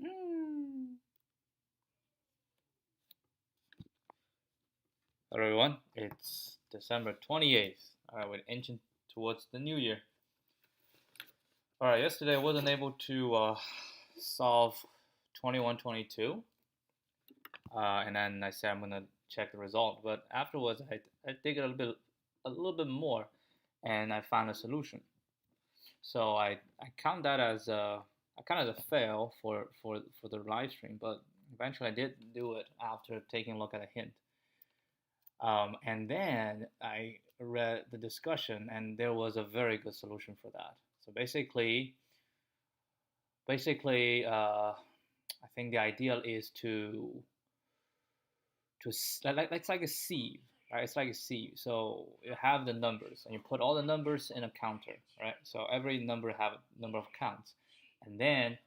Hello everyone, it's December 28th. Alright, we're inching towards the new year. Alright, yesterday I wasn't able to solve 2122, and then I said I'm gonna check the result. But afterwards, I dig a little bit more, and I found a solution. So I count that as a fail for the live stream, but eventually I did do it after taking a look at a hint. And then I read the discussion, and there was a very good solution for that. So I think the ideal is to like it's like a sieve, right? It's like a sieve. So you have the numbers, and you put all the numbers in a counter, right? So every number have a number of counts, and then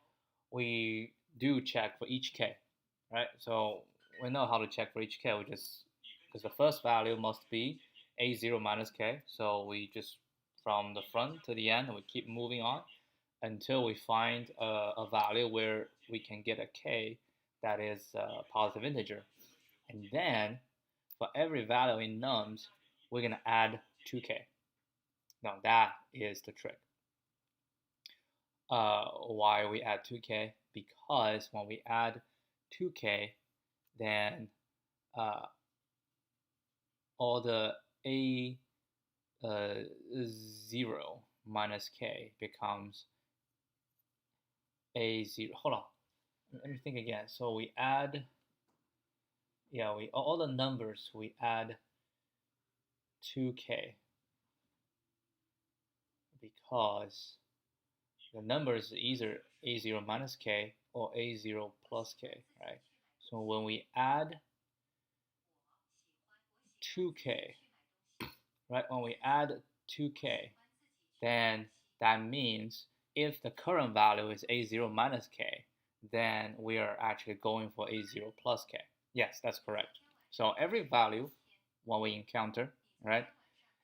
we do check for each k, right? So we know how to check for each k. We just because the first value must be a0 minus k. So we just from the front to the end, we keep moving on until we find a value where we can get a k that is a positive integer. And then for every value in nums, we're going to add 2k. Now that is the trick. Why we add 2k? Because when we add 2k, then all the a0 minus k becomes a0. Hold on, let me think again. So we add, yeah, we all the numbers we add 2k because the numbers is either a0 minus k or a0 plus k, right? So when we add 2k, right? When we add 2k, then that means if the current value is a0 minus k, then we are actually going for a0 plus k. Yes, that's correct. So every value when we encounter, right,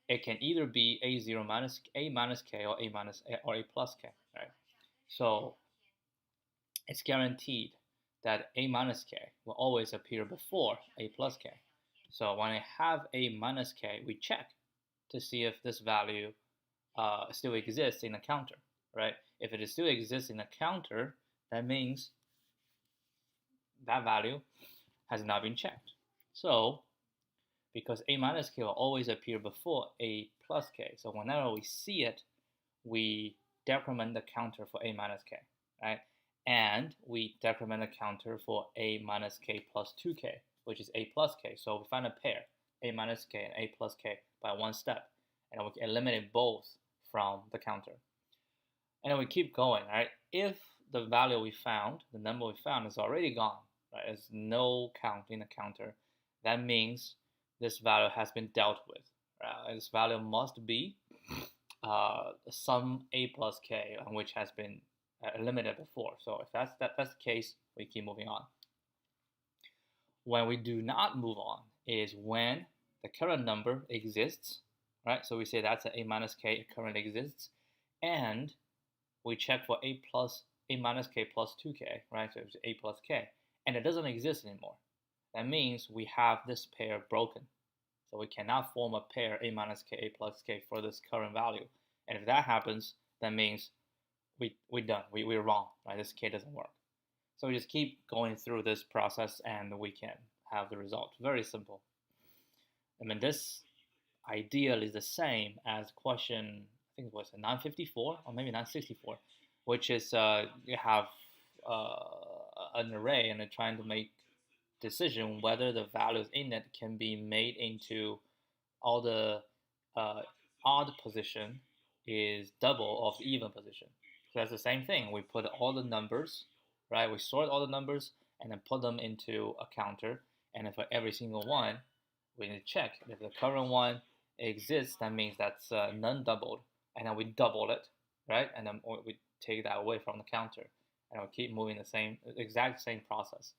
it can either be a0 minus k or a plus k, right? So it's guaranteed that a minus k will always appear before a plus k. So when I have a minus k, we check to see if this value still exists in the counter, right? If it still exists in the counter, that means that value has not been checked. So because a minus k will always appear before a plus k, so whenever we see it, we decrement the counter for a minus k, right? And we decrement the counter for a minus k plus 2k, which is a plus k. So we find a pair, a minus k and a plus k, by one step, and we can eliminate both from the counter. And then we keep going, right? If the value we found, the number we found is already gone, right? There's no count in the counter. That means this value has been dealt with. This value must be some a plus k, which has been eliminated before. So if that's the case, we keep moving on. When we do not move on is when the current number exists, right? So we say that's a minus k currently exists, and we check for a minus k plus 2k, right? So it's a plus k, and it doesn't exist anymore. That means we have this pair broken. So we cannot form a pair a minus k, a plus k for this current value. And if that happens, that means we're done. We're wrong, right? This k doesn't work. So we just keep going through this process and we can have the result. Very simple. I mean, this ideal is the same as question, I think it was 954 or maybe 964, which is you have an array and they're trying to make decision whether the values in it can be made into all the odd position is double of the even position. So that's the same thing. We put all the numbers, right? We sort all the numbers and then put them into a counter. And then for every single one, we need to check if the current one exists. That means that's non-doubled, and then we double it, right? And then we take that away from the counter, and we keep moving the exact same process.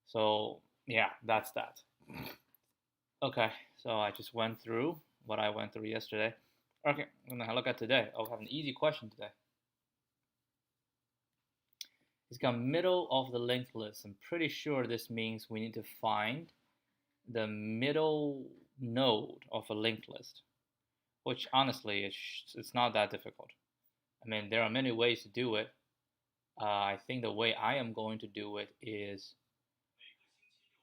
So yeah, that's that. Okay, so I just went through what I went through yesterday. Okay, I'm gonna look at today. I'll have an easy question today. It's got middle of the linked list. I'm pretty sure this means we need to find the middle node of a linked list, which honestly it's not that difficult. I mean, there are many ways to do it. I think the way I am going to do it is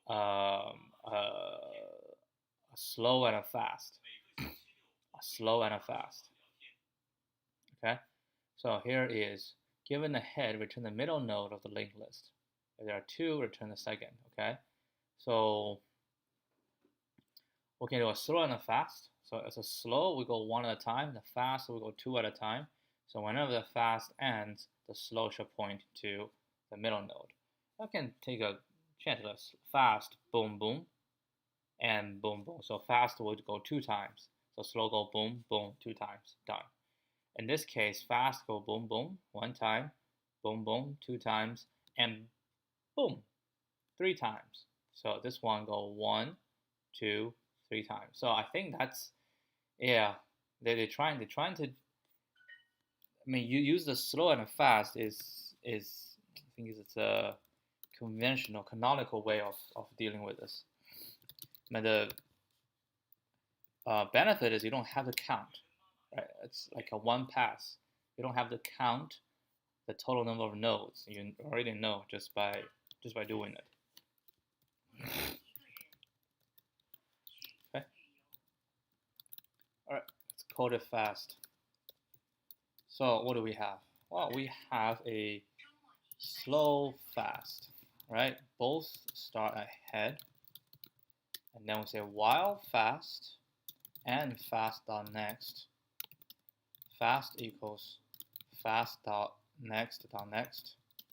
a slow and a fast. A slow and a fast. Okay? So here is, given the head, return the middle node of the linked list. If there are two, return the second. Okay? So we can do a slow and a fast. So as a slow, we go one at a time. The fast, we go two at a time. So whenever the fast ends, the slow should point to the middle node. I can take a chance. Let's fast, boom, boom, and boom, boom. So fast would go two times. So slow go boom, boom, two times, done. In this case, fast go boom, boom, one time, boom, boom, two times, and boom, three times. So this one go one, two, three times. So I think that's, yeah, they're trying to. I mean, you use the slow and the fast is I think it's a conventional, canonical way of dealing with this. But the benefit is you don't have to count, right? It's like a one pass. You don't have to count the total number of nodes. You already know just by doing it. Okay. All right, let's code it fast. So what do we have? Well, we have a slow, fast, right? Both start ahead. And then we say while fast and fast dot next. Fast equals fast dot next,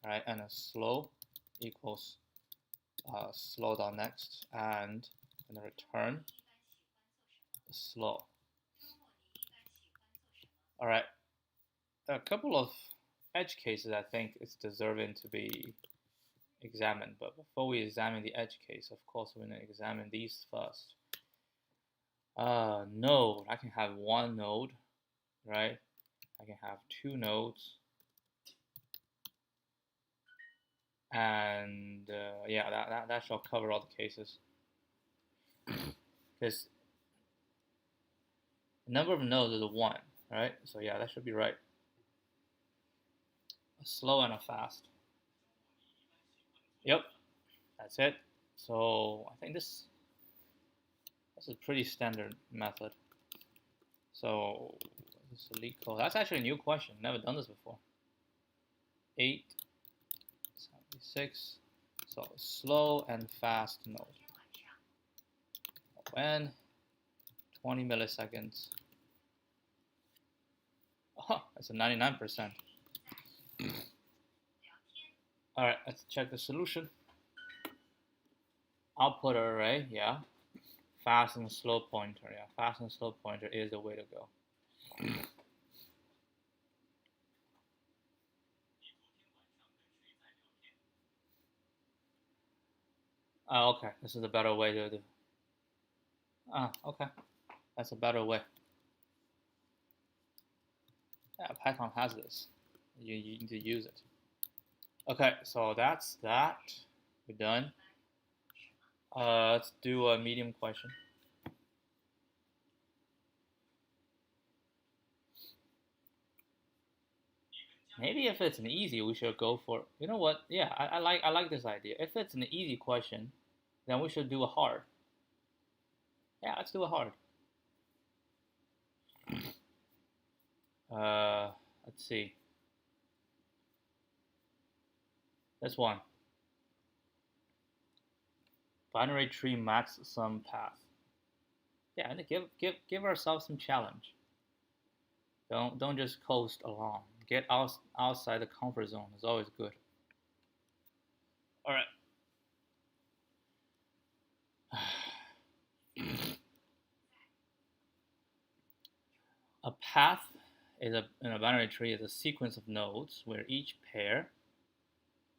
right? And a slow equals slow dot next, and the return slow. All right. A couple of edge cases I think it's deserving to be examined, but before we examine the edge case, of course we're going to examine these first. Node, I can have one node, right? I can have two nodes, and yeah, that shall cover all the cases. Because the number of nodes is 1, right? So yeah, that should be right. A slow and a fast. Yep, that's it. So I think this is a pretty standard method. So this is LeetCode. That's actually a new question. Never done this before. 876. So slow and fast node. When 20 milliseconds. Oh, that's a 99%. All right, let's check the solution. Output array, yeah. Fast and slow pointer, yeah. Fast and slow pointer is the way to go. Okay, this is a better way to do. Okay, that's a better way. Yeah, Python has this. You need to use it. Okay, so that's that. We're done. Let's do a medium question. Maybe if it's an easy, we should go for. You know what? Yeah, I like this idea. If it's an easy question, then we should do a hard. Yeah, let's do a hard. Let's see. This one. Binary tree max sum path. Yeah, and give ourselves some challenge. Don't just coast along. Get outside the comfort zone. It's always good. All right. A path in a binary tree is a sequence of nodes where each pair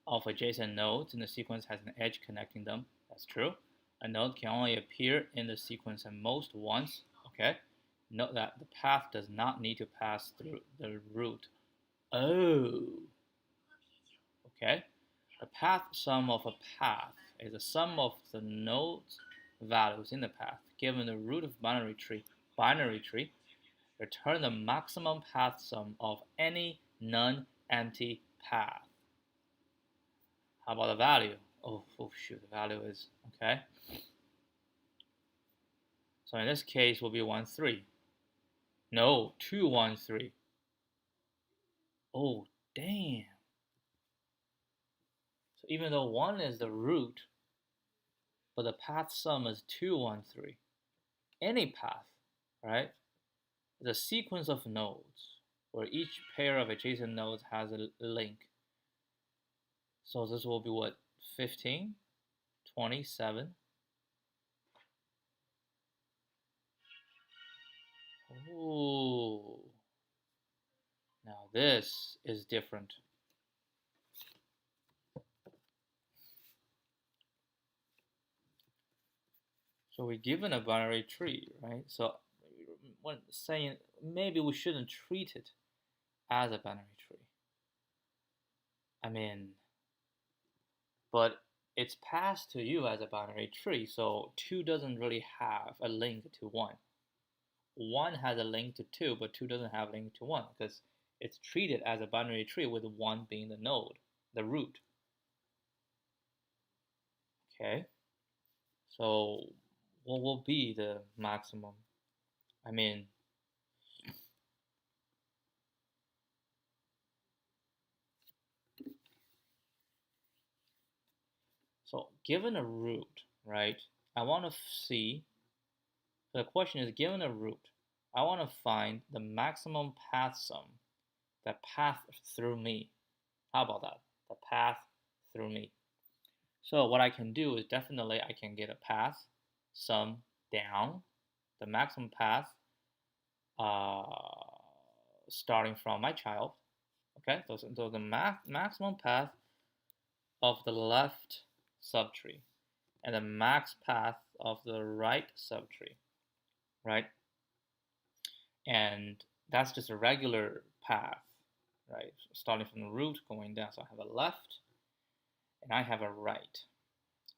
of adjacent nodes in the sequence has an edge connecting them. That's true. A node can only appear in the sequence at most once. Okay. Note that the path does not need to pass through the root. Oh. Okay. The path sum of a path is the sum of the nodes values in the path. Given the root of binary tree, return the maximum path sum of any non-empty path. How about the value? Oh shoot, the value is okay. So in this case will be 1, 3. No, 2, 1, 3. Oh damn. So even though 1 is the root, but the path sum is 2, 1, 3. Any path, right, is a sequence of nodes where each pair of adjacent nodes has a link. So this will be what? 15, 27. Oh, now this is different. So we're given a binary tree, right? So when saying maybe we shouldn't treat it as a binary tree. I mean, but it's passed to you as a binary tree, so 2 doesn't really have a link to 1. 1 has a link to 2, but 2 doesn't have a link to 1 because it's treated as a binary tree with 1 being the node, the root. Okay, so what will be the maximum? I mean, so given a root, right, I want to see, the question is given a root, I want to find the maximum path sum, the path through me. How about that? The path through me. So what I can do is definitely I can get a path sum down, the maximum path starting from my child. Okay, so the maximum path of the left subtree and the max path of the right subtree, right? And that's just a regular path, right? Starting from the root going down. So I have a left and I have a right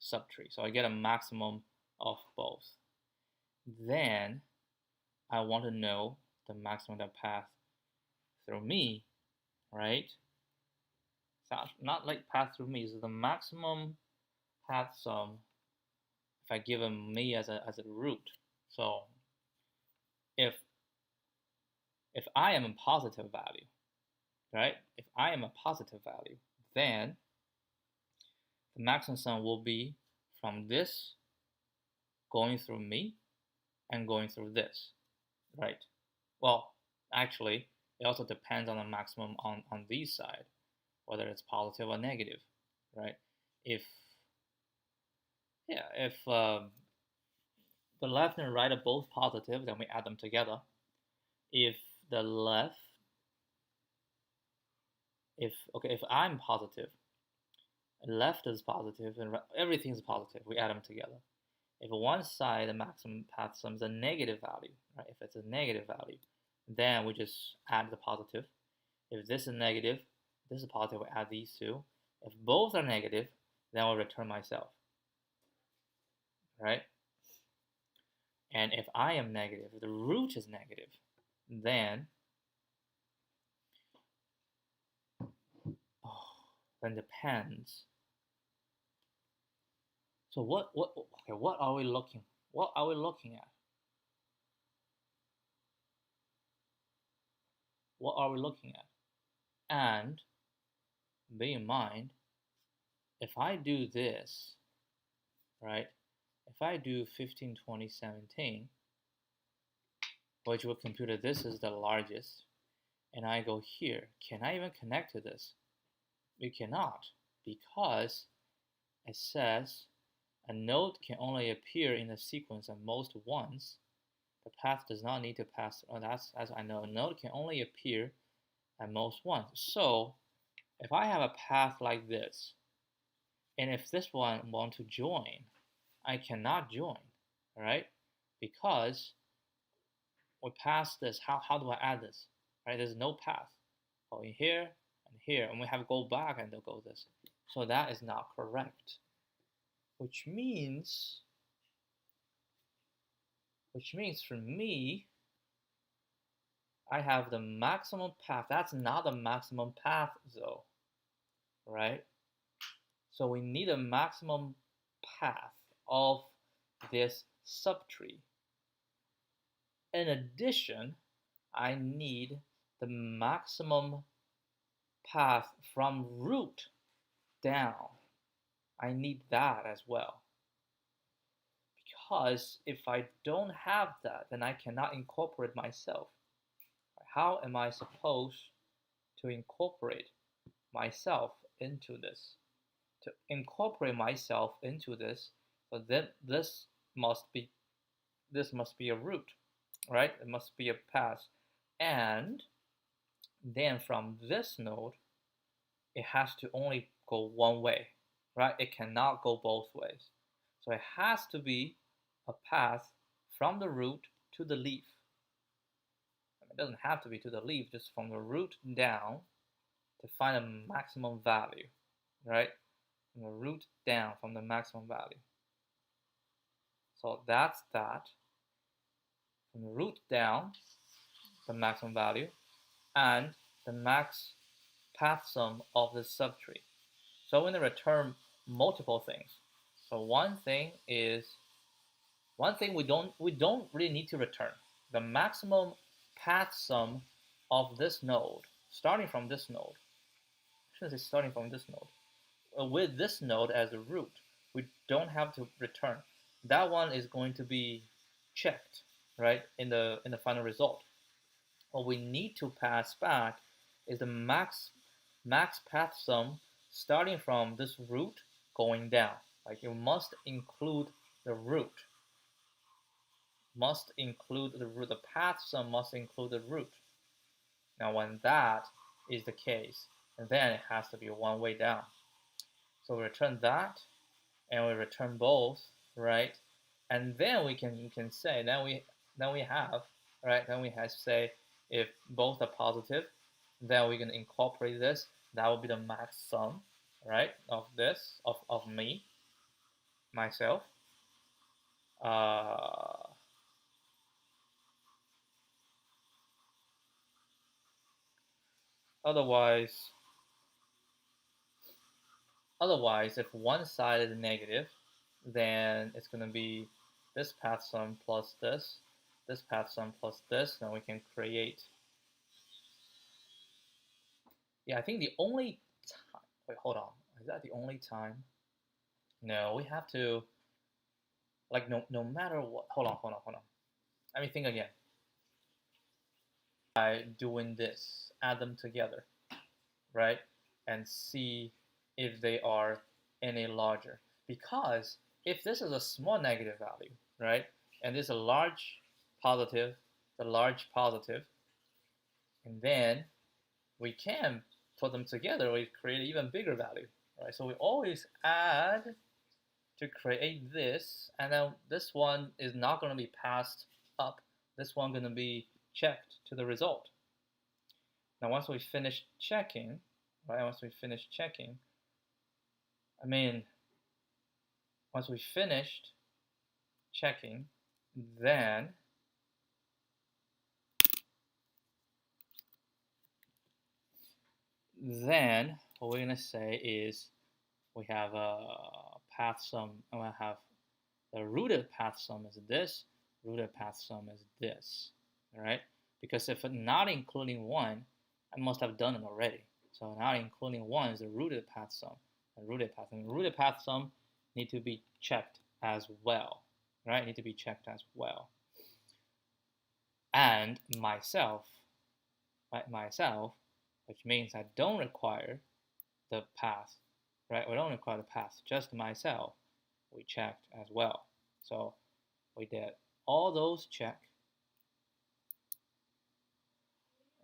subtree. So I get a maximum of both. Then I want to know the maximum of the path through me, right? So not like path through me, so the maximum path sum if I give me as a root. So if I am a positive value, right? If I am a positive value, then the maximum sum will be from this going through me and going through this, right? Well, actually, it also depends on the maximum on this side, whether it's positive or negative, right? If the left and right are both positive, then we add them together. If the left, if I'm positive, left is positive, and everything is positive, we add them together. If one side, the maximum path sum is a negative value, right? If it's a negative value, then we just add the positive. If this is negative, this is positive, we add these two. If both are negative, then I'll return myself, right? And if I am negative, if the root is negative, then depends. So what are we looking at? What are we looking at? And bear in mind, if I do this, right? If I do 15, 20, 17, which will compute this is the largest, and I go here, can I even connect to this? We cannot, because it says a node can only appear in a sequence at most once. The path does not need to pass. Oh, that's as I know. A node can only appear at most once. So if I have a path like this, and if this one want to join, I cannot join, right? Because we pass this. How do I add this? Right? There's no path. Go in here and here, and we have to go back and go this. So that is not correct. Which means for me, I have the maximum path. That's not the maximum path though, right? So we need a maximum path of this subtree. In addition, I need the maximum path from root down. I need that as well. Because if I don't have that, then I cannot incorporate myself. How am I supposed to incorporate myself into this? To incorporate myself into this, so then this must be a root, right? It must be a path. And then from this node, it has to only go one way, right? It cannot go both ways. So it has to be a path from the root to the leaf. It doesn't have to be to the leaf, just from the root down to find a maximum value, right? From the root down, from the maximum value. So that's that. From the root down, the maximum value, and the max path sum of the subtree. So we're going to return multiple things. So one thing we don't really need to return the maximum path sum of this node, starting from this node. I shouldn't say starting from this node. With this node as a root, we don't have to return. That one is going to be checked, right, in the final result. What we need to pass back is the max path sum starting from this root going down. Like you must include the root. Must include the root. The path sum must include the root. Now when that is the case, then it has to be one way down. So we return that, and we return both, right? And then we can say, then we have, right? Then we have to say if both are positive, then we're gonna incorporate this. That will be the max sum, right? Of this, of me, myself. Otherwise, if one side is negative, then it's going to be this path sum plus this path sum plus this. Then we can create. Yeah, I think the only time. Wait, hold on. Is that the only time? No, we have to. Like no matter what. Hold on. Let me think again. By doing this, add them together, right, and see if they are any larger. Because if this is a small negative value, right, and this is a large positive, and then we can put them together, we create an even bigger value, right? So we always add to create this, and then this one is not going to be passed up. This one going to be checked to the result. Now once we finish checking, right, once we finish checking, then what we're going to say is we have a path sum, and we have the rooted path sum is this, rooted path sum is this, all right? Because if not including 1, I must have done it already. So not including 1 is the rooted path sum. The rooted path sum need to be checked as well, right? Need to be checked as well. And myself, right? Myself, which means I don't require the path, right? We don't require the path, just myself. We checked as well. So we did all those check.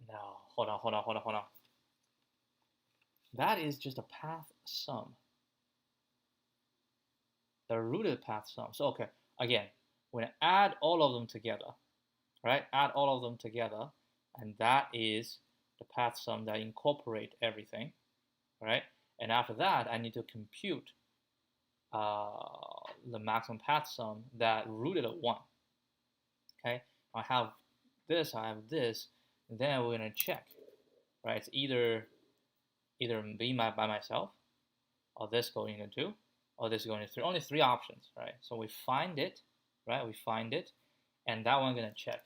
Now, hold on. That is just a path sum. The rooted path sum. So, okay, again, we're going to add all of them together, right? Add all of them together, and that is the path sum that incorporate everything, right? And after that, I need to compute the maximum path sum that rooted at 1. Okay, I have this, and then we're gonna check, right? It's either be by myself, or this going into 2, or this going into 3. Only 3 options, right? So we find it, right? We find it, and that one I'm gonna check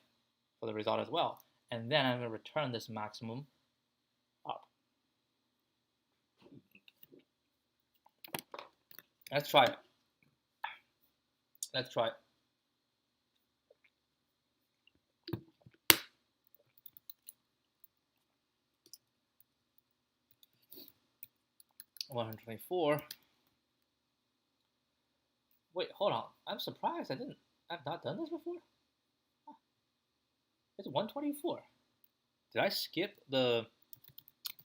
for the result as well. And then I'm gonna return this maximum up. Let's try it. Let's try it. $124. Wait, hold on. I'm surprised. I've not done this before. Huh. It's 124. Did I skip the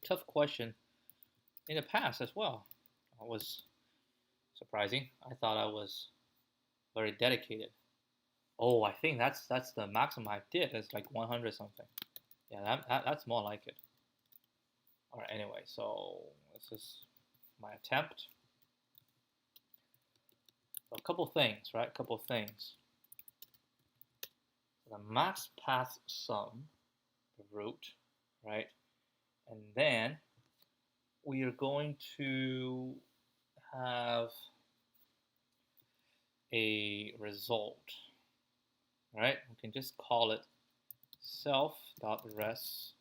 tough question in the past as well? That was surprising. I thought I was very dedicated. Oh, I think that's the maximum I did. It's like 100 something. Yeah, that's more like it. All right. Anyway, so this is my attempt. So a couple things, right? A couple things. The max path sum, the root, right? And then we are going to have a result, right? We can just call it self.res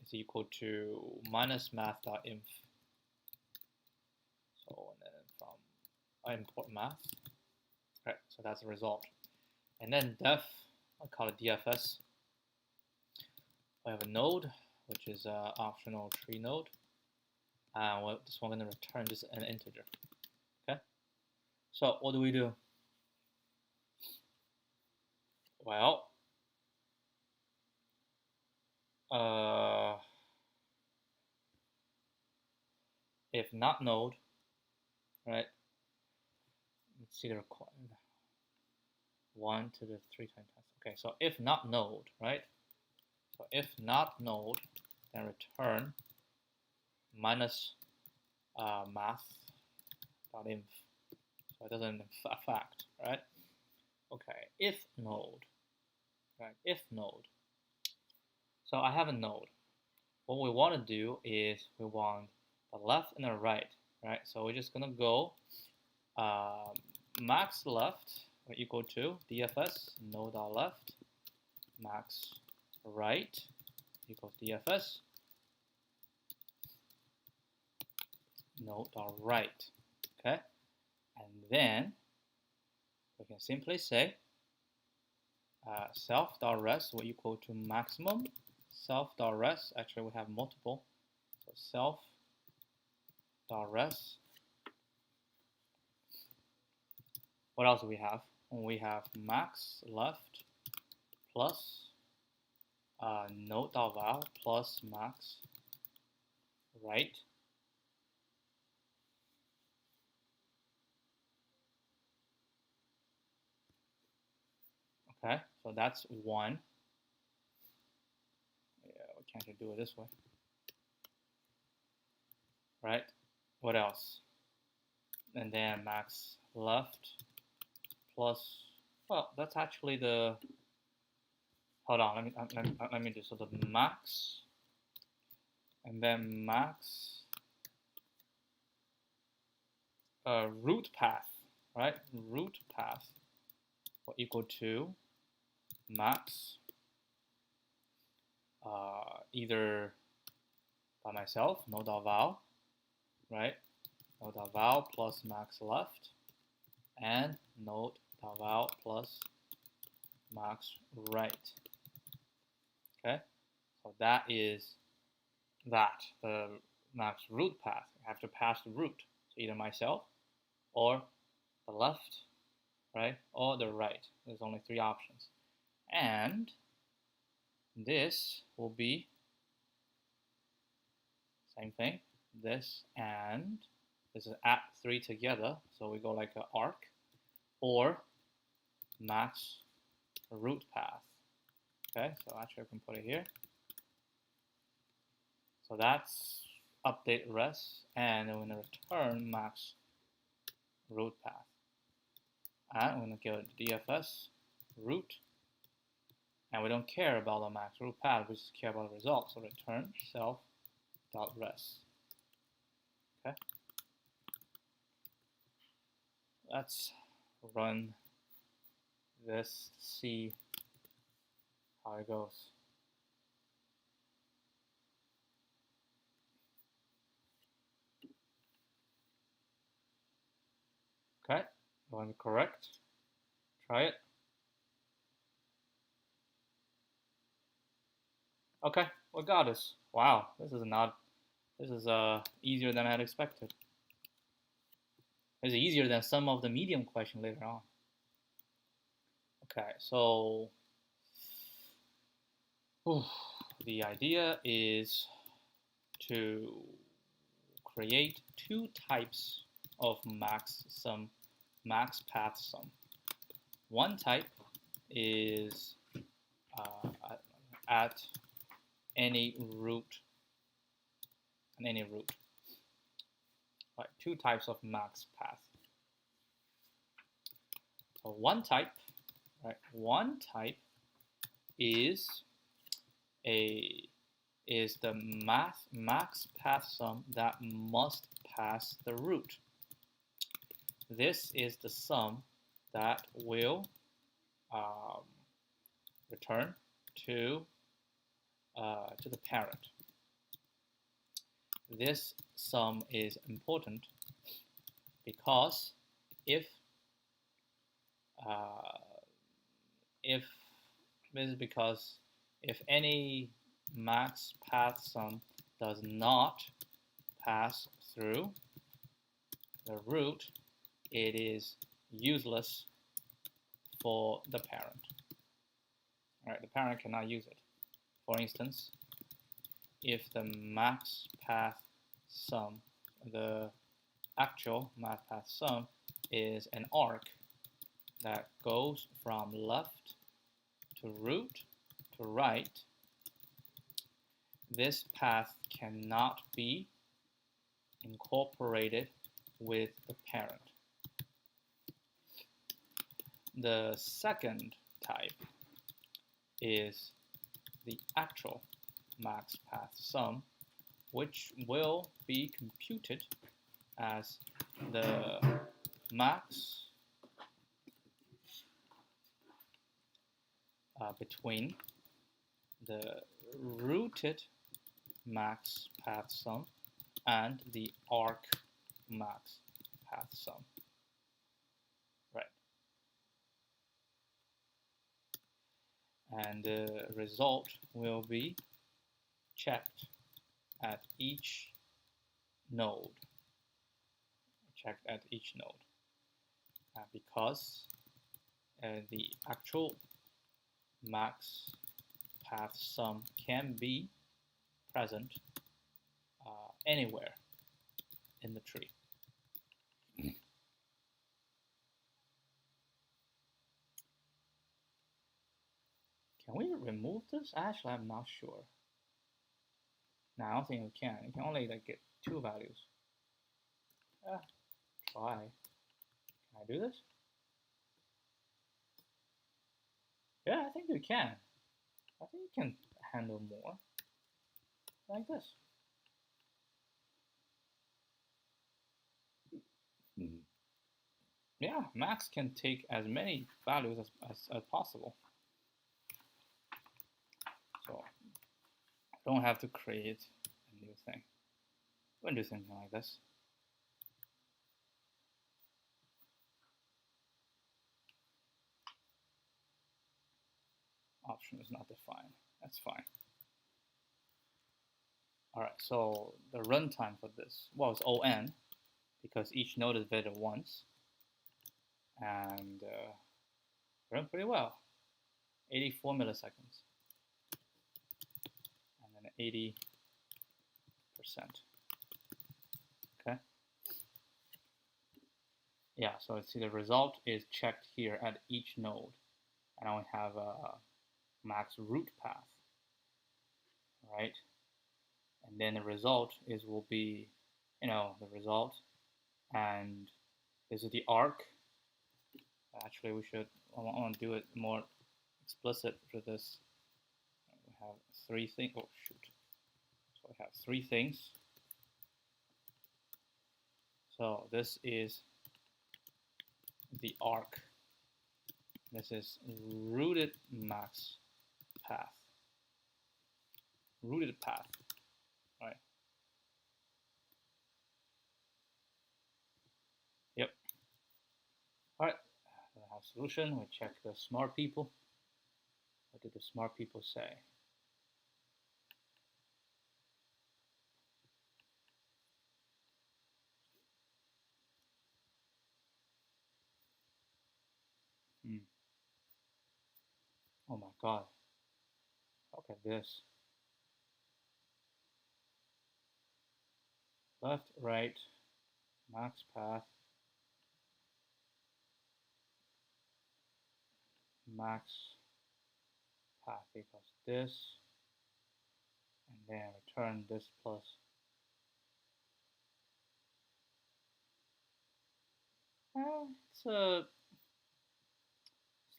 is equal to minus math.inf. So, and then from I import math, right? So that's the result. And then def, I'll call it DFS. I have a node, which is an optional tree node. And this one going to return just an integer. Okay. So what do we do? Well, if not node, right? Let's see the requirement. 1 to the 3 times. Okay, so if not node, right? So if not node, then return minus math.inf. So it doesn't affect, right? Okay, if node, right? If node. So I have a node. What we want to do is we want the left and the right, right? So we're just gonna go max left equal to DFS node.left max right equals DFS node.right. Okay, and then we can simply say self.res will equal to maximum self.res. Actually, we have multiple, so self.res. What else do we have? We have max left plus node.val plus max right. Okay, so that's 1. Yeah, we can't do it this way. Right? What else? And then max left plus, well, that's actually the, hold on, let me do, so the max, and then max root path, right? Root path will equal to max either by myself, node.val, right? Node.val plus max left, and node.val plus max right. Okay, so that is that, the max root path. I have to pass the root, so either myself or the left, right, or the right. There's only 3 options. And this will be same thing, this and this is add 3 together, so we go like an arc, or max root path. Okay, so actually I can put it here. So that's update res, and we're going to return max root path. And we're going to go to DFS root, and we don't care about the max root path, we just care about the result. So return self.res. Okay. Let's run this to see how it goes. Okay, going to correct. Try it. Okay, we got this. Wow, this is easier than I had expected. It's easier than some of the medium questions later on. Okay, so the idea is to create two types of max path sum. One type is at any root. Right, two types of max path. So one type is the max path sum that must pass the root. This is the sum that will return to the parent. This sum is important because if any max path sum does not pass through the root, it is useless for the parent. All right, the parent cannot use it. For instance, if the max path sum, the actual max path sum is an arc that goes from left to root to right, this path cannot be incorporated with the parent. The second type is the actual max path sum, which will be computed as the max between the rooted max path sum and the arc max path sum. Right. And the result will be checked at each node. Because the actual max path sum can be present anywhere in the tree. Can we remove this? Actually, I'm not sure. No, I don't think we can. You can only get two values. Try. Can I do this? Yeah, I think we can. I think you can handle more. Like this. Yeah, max can take as many values as possible. So I don't have to create a new thing. I'm going to do something like this. Option is not defined. That's fine. All right, so the runtime for this, well, it's ON, because each node is visited once. And running pretty well. 84 milliseconds. And then 80%. Okay. Yeah, so see the result is checked here at each node. And I only have a max root path. Right? And and then the result will be, the result, and this is the arc. Actually, I want to do it more explicit for this. We have three things. Oh shoot! So we have three things. So this is the arc. This is rooted max path. Rooted path, right? Yep. All right. I have solution. We check the smart people. What did the smart people say? Oh my god. Look at this. Left, right, max path, max path equals this, and then return this plus. It's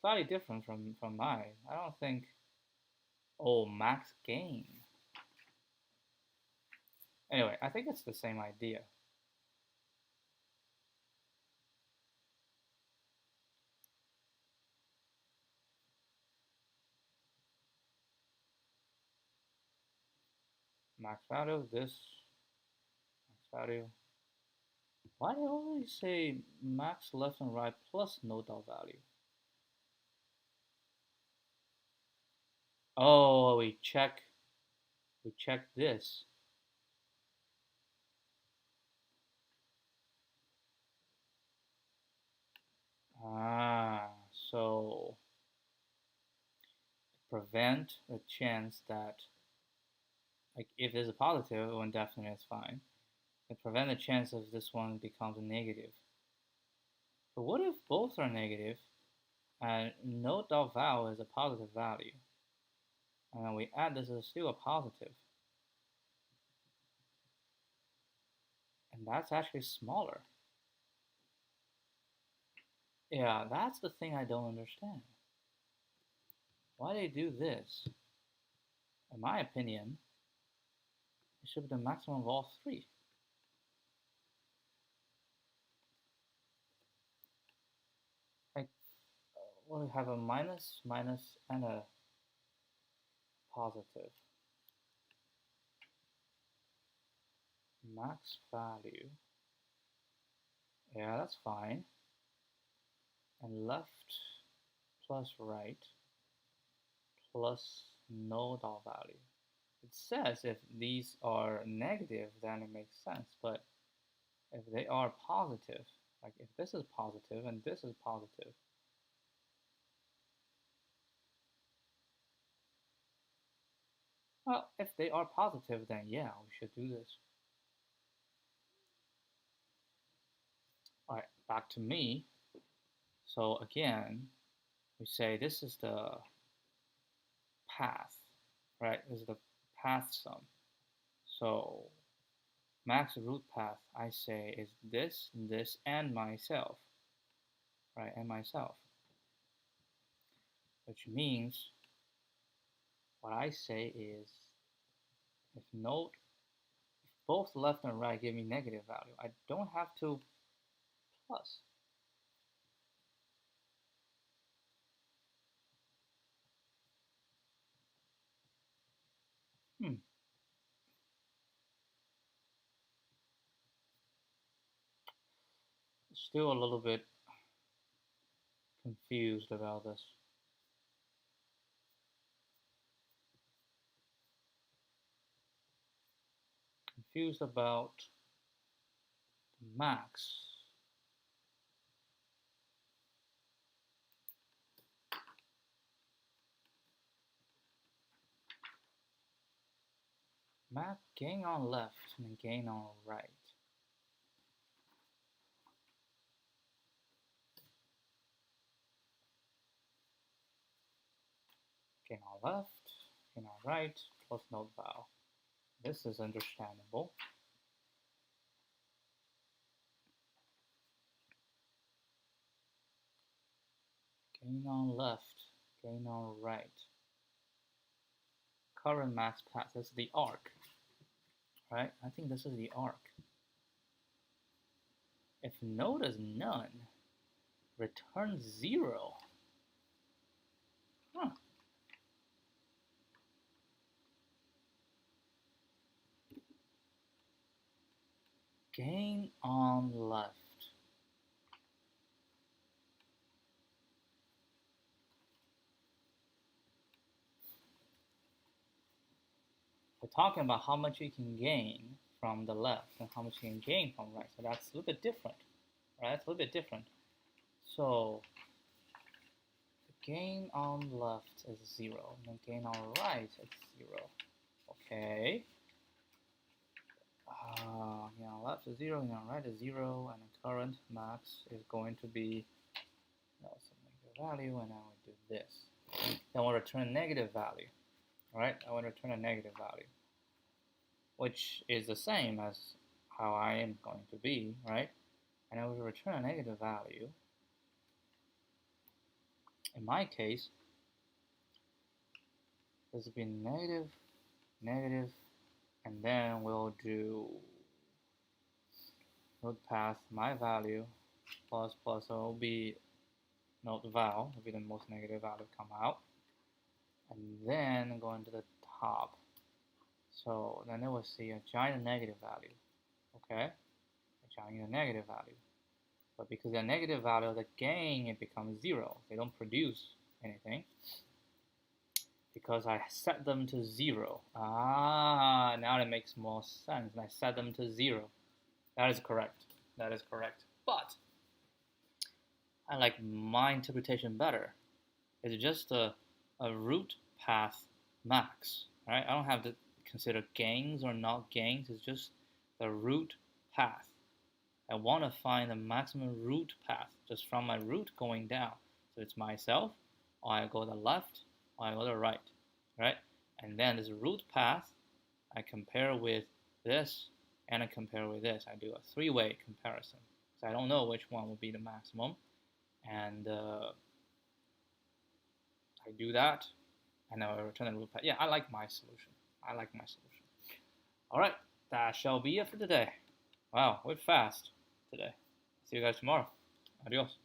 slightly different from mine. I don't think. Oh, max gain. Anyway, I think it's the same idea. Max value, this, max value. Why do they always say max left and right plus no dot value? Oh, we check this. So prevent the chance that, like, if there's a positive, one definitely is fine. It prevent the chance of this one becomes a negative. But what if both are negative and no dot val is a positive value? And then we add this is still a positive. And that's actually smaller. Yeah, that's the thing I don't understand. Why they do this? In my opinion, it should be the maximum of all three. Like, we have a minus, minus, and a positive. Max value. Yeah, that's fine. And left plus right plus no dot value. It says if these are negative, then it makes sense. But if they are positive, like if this is positive and this is positive, well, if they are positive, then yeah, we should do this. All right, back to me. So again, we say this is the path, right? This is the path sum. So max root path, I say, is this, this, and myself, right? And myself. Which means what I say is if both left and right give me negative value, I don't have to plus. Still a little bit confused about this. Confused about the max. Max gain on left and gain on right. Gain on left, gain on right, plus no val. This is understandable. Gain on left, gain on right. Current max path, this is the arc, right? I think this is the arc. If node is none, return 0. Huh. Gain on left. We're talking about how much you can gain from the left and how much you can gain from right. So that's a little bit different, right? It's a little bit different. So the gain on left is 0, and the gain on right is 0. Okay. Gain on left is 0, gain on right is 0, and the current max is going to be some negative value, and I will do this. Then I want to return a negative value. Right? I want to return a negative value, which is the same as how I am going to be, right? And I will return a negative value. In my case, this will be negative, negative, and then we'll do node path my value plus plus, so it will be node val, will be the most negative value come out, and then going to the top. So then it will see a giant negative value, okay? A giant negative value. But because the negative value of the gain, it becomes 0. They don't produce anything because I set them to 0. Now it makes more sense. I set them to 0. That is correct. That is correct. But I like my interpretation better. It's just a root path max, right? I don't have to consider gains or not gains. It's just the root path. I want to find the maximum root path just from my root going down. So it's myself, or I go to the left, or I go to the right, right? And then this root path, I compare with this, and I compare with this. I do a three-way comparison. So I don't know which one will be the maximum. And I do that, and I return the root path. Yeah, I like my solution. I like my solution. All right, that shall be it for today. Wow, we're fast today. See you guys tomorrow. Adios.